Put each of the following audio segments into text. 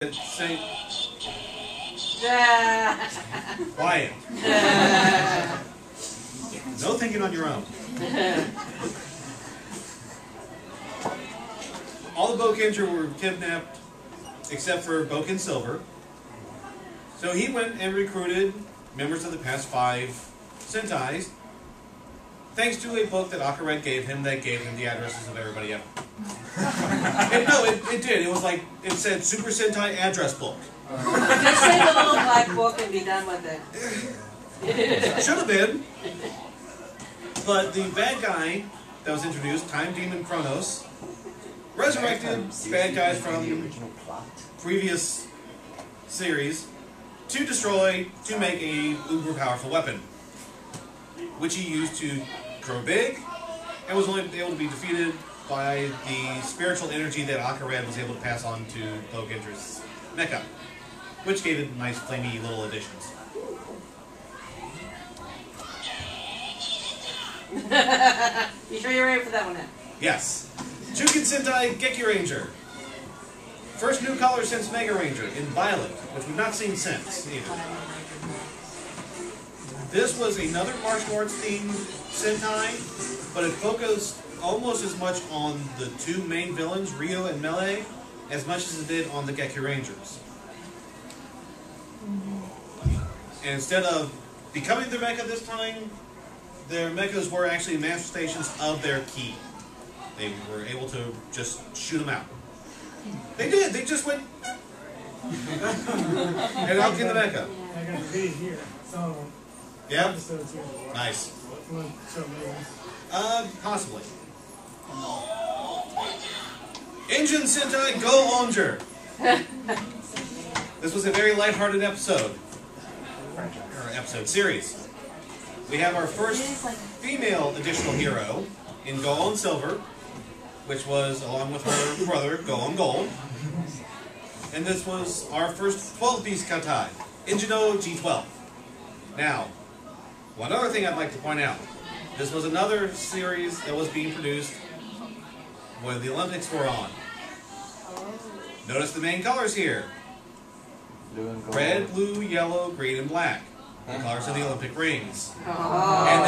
Say Yeah. quiet. No thinking on your own. All the Bokenger were kidnapped except for Boken Silver. So he went and recruited members of the past 5 Sentais, thanks to a book that Akared gave him that gave him the addresses of everybody else. It did. It was like, it said Super Sentai address book. Just say the little black book and be done with it. Should have been. But the bad guy that was introduced, Time Demon Kronos, resurrected bad guys from previous series to make a uber powerful weapon, which he used to grow big and was only able to be defeated by the spiritual energy that Akared was able to pass on to Bokenger's mecha, which gave it nice flamey little additions. You sure you're ready for that one now? Yes. Jukin Sentai Geki Ranger. First new color since Mega Ranger in Violet, which we've not seen since either. This was another martial arts themed Sentai, but it focused almost as much on the 2 main villains, Ryo and Melee, as much as it did on the Geki Rangers. And instead of becoming their mecha this time, their mechas were actually manifestations of their ki. They were able to just shoot them out. They did. They just went and out get the mecha. I got the video here. So, Yeah. Nice. Possibly. Engine Sentai Go Onger. This was a very lighthearted episode. Or episode series. We have our first female additional hero in Go On Silver, which was along with her brother Go On Gold. And this was our first 12-piece Katai, Ingeno G12. Now, one other thing I'd like to point out. This was another series that was being produced when the Olympics were on. Notice the main colors here. Blue and gold. Red, blue, yellow, green, and black. The colors of the Olympic rings. Oh. And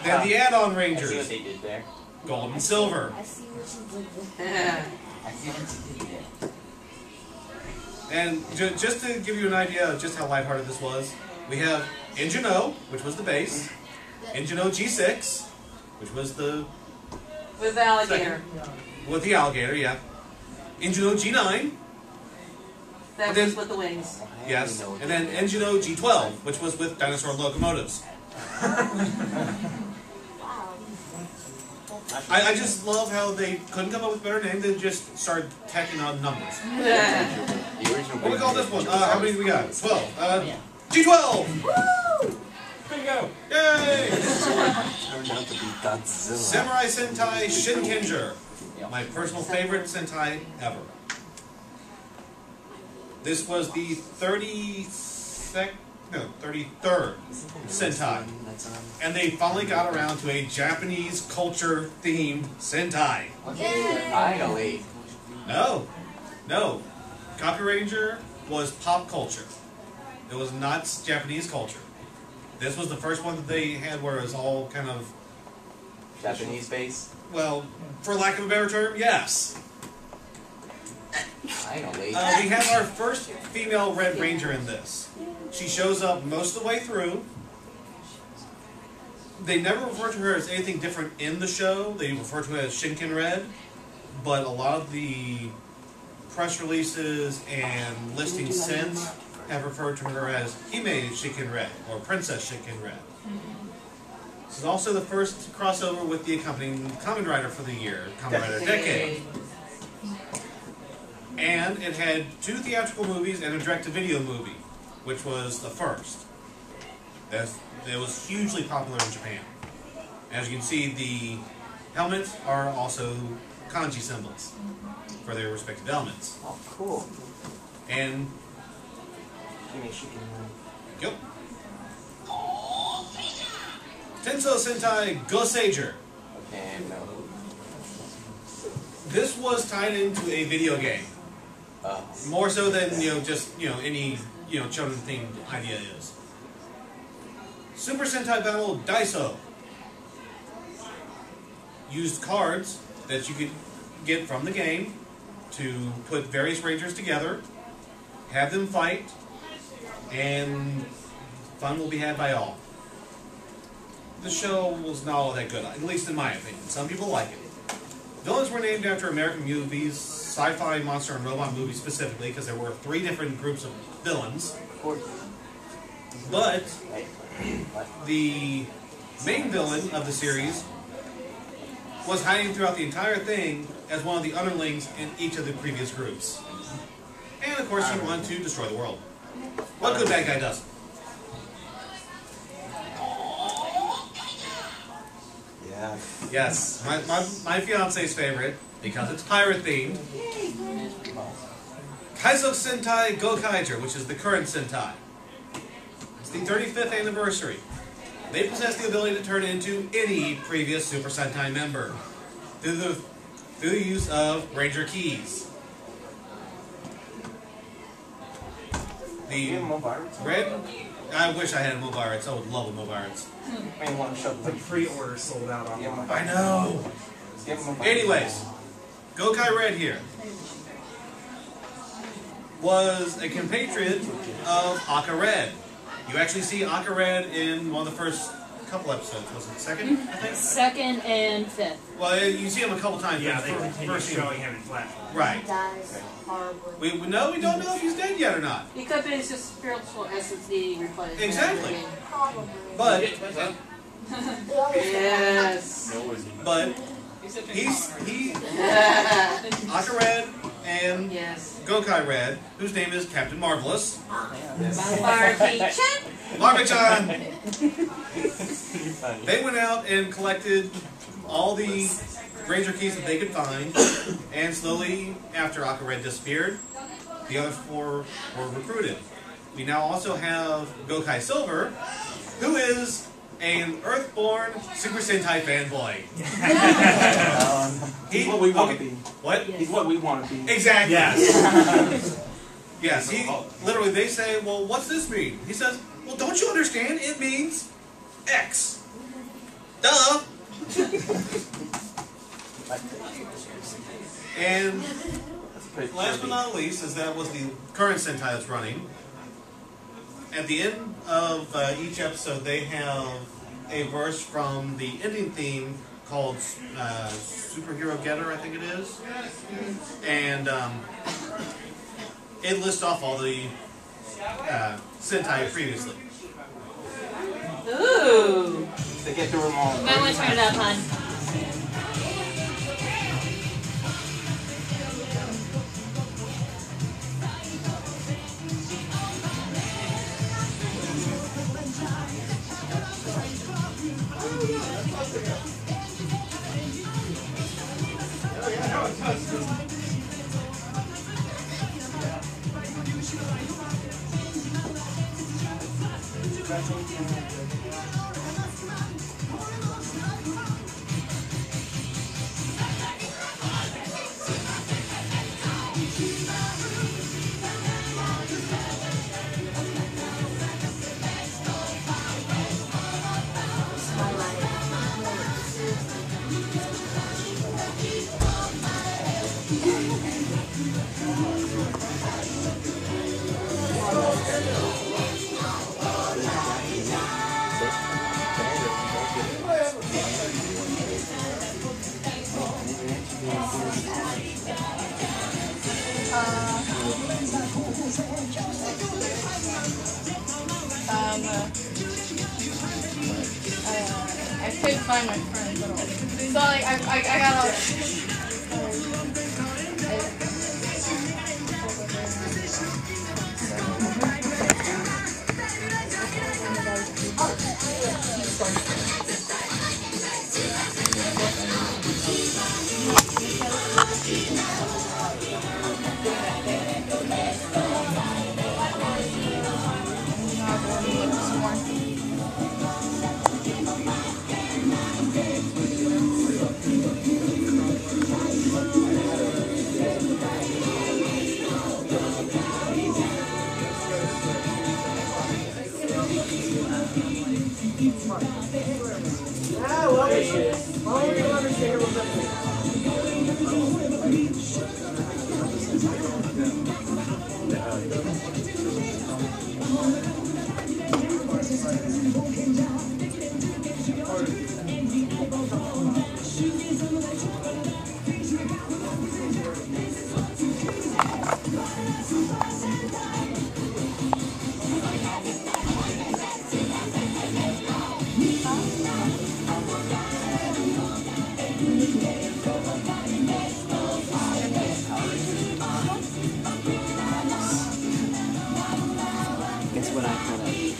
then the add-on Rangers. I see what they did there. Gold and silver. I see what you did there. I see what you did there. And just to give you an idea of just how lighthearted this was, we have Ingeno, which was the base. Ingeno G6, which was the... With the alligator. With the alligator, yeah. Ingeno G9. That was with the wings. Yes. And then Ingeno G12, which was with dinosaur locomotives. I just love how they couldn't come up with a better name. They just started tacking on numbers. What do we call this one? How many do we got? 12. G12! Woo! There you go. Yay! Turned out to be Godzilla. Samurai Sentai Shinkenger. My personal favorite Sentai ever. This was the 33rd Sentai. And they finally got around to a Japanese culture themed Sentai. Finally. No. Kaku Ranger was pop culture. It was not Japanese culture. This was the first one that they had where it was all kind of... Japanese base. Well, for lack of a better term, yes. Finally. We have our first female Red Ranger in this. She shows up most of the way through. They never refer to her as anything different in the show. They refer to her as Shinken Red. But a lot of the press releases and listings since have referred to her as Hime Shinken Red, or Princess Shinken Red. This is also the first crossover with the accompanying Kamen Rider for the year, Kamen Rider Decade. And it had 2 theatrical movies and a direct-to-video movie, which was the first. It was hugely popular in Japan. As you can see, the helmets are also kanji symbols for their respective elements. Oh, cool. And... Yep. Tenso Sentai Go Sager. Okay, no. This was tied into a video game. More so than just any children themed idea is. Super Sentai Battle Daiso used cards that you could get from the game to put various Rangers together, have them fight, and fun will be had by all. The show was not all that good, at least in my opinion. Some people like it. Villains were named after American movies, sci-fi, monster, and robot movies specifically, because there were 3 different groups of villains. But the main villain of the series was hiding throughout the entire thing as one of the underlings in each of the previous groups. And of course, he wanted to destroy the world. What good bad guy does? Yeah. Yes, my fiance's favorite, because it's pirate themed. Kaizo Sentai Gokaiger, which is the current Sentai. It's the 35th anniversary. They possess the ability to turn into any previous Super Sentai member through the use of Ranger keys. The red. I wish I had Movirats. I would love a Movirats. The pre-order sold out on them. I know. Anyways, Gokai Red here was a compatriot of Aka Red. You actually see Aka Red in one of the first couple episodes. Was it second? I think. Second and fifth. Well, you see him a couple times. Yeah, but they continue first showing him in flashbacks. Right. He dies horribly. We don't know if he's dead yet or not. He could be his spiritual essence needing replenished. Exactly. Probably. But Yes. but he Aka Red and Yes. Gokai Red, whose name is Captain Marvelous. Barbie-chan. They went out and collected all the Ranger keys that they could find, and slowly, after Aka Red disappeared, the other 4 were recruited. We now also have Gokai Silver, who is an Earthborn Super Sentai fanboy. He's what we want to be. What? He's what we want to be. Exactly. Yes. Yes, he literally, they say, well, what's this mean? He says, well, don't you understand? It means X. Duh. And last but not least, as that was the current Sentai that's running, at the end of each episode, they have a verse from the ending theme called Superhero Getter, I think it is. And it lists off all the Sentai previously. Ooh. They get through them all. You might want to turn it up, hon. I couldn't find my friends at all. So like I got all. Guess what I call that?